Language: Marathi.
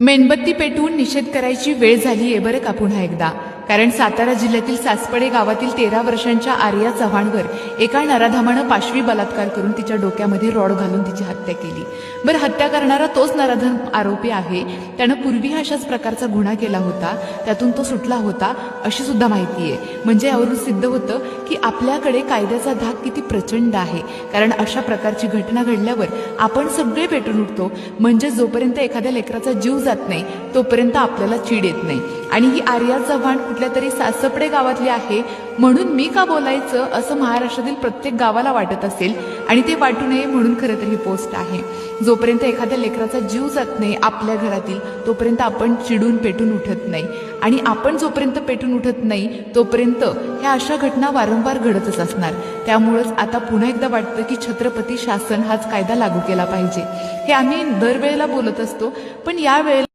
मेणबत्ती पेटवून निषेध करायची वेळ झाली आहे बरं का पुन्हा एकदा. कारण सातारा जिल्ह्यातील सासपडे गावातील 13 वर्षांच्या आर्या चव्हाणवर एका नराधमानं पाशवी बलात्कार करून तिच्या डोक्यामध्ये रॉड घालून तिची हत्या केली. बरं, हत्या करणारा तोच नराधम आरोपी आहे. त्यानं पूर्वी अशाच प्रकारचा गुन्हा केला होता, त्यातून तो सुटला होता अशी सुद्धा माहिती आहे. म्हणजे यावरून सिद्ध होतं की आपल्याकडे कायद्याचा धाक किती प्रचंड आहे. कारण अशा प्रकारची घटना घडल्यावर आपण सगळे पेटून उठतो. म्हणजे जोपर्यंत एखाद्या लेकराचा जीव जात नाही तोपर्यंत आपल्याला चीड येत नाही. आणि ही आर्या चव्हाण कुठल्या तरी सासपडे गावातली आहे म्हणून मी का बोलायचं असं महाराष्ट्रातील प्रत्येक गावाला वाटत असेल, आणि ते वाटू नये म्हणून खरं तर ही पोस्ट आहे. जोपर्यंत एखाद्या लेकराचा जीव जात नाही आपल्या घरातील तोपर्यंत आपण चिडून पेटून उठत नाही. आणि आपण जोपर्यंत पेटून उठत नाही तोपर्यंत ह्या अशा घटना वारंवार घडतच असणार. त्यामुळंच आता पुन्हा एकदा वाटतं की छत्रपती शासन हाच कायदा लागू केला पाहिजे. हे आम्ही दरवेळेला बोलत असतो, पण यावेळेला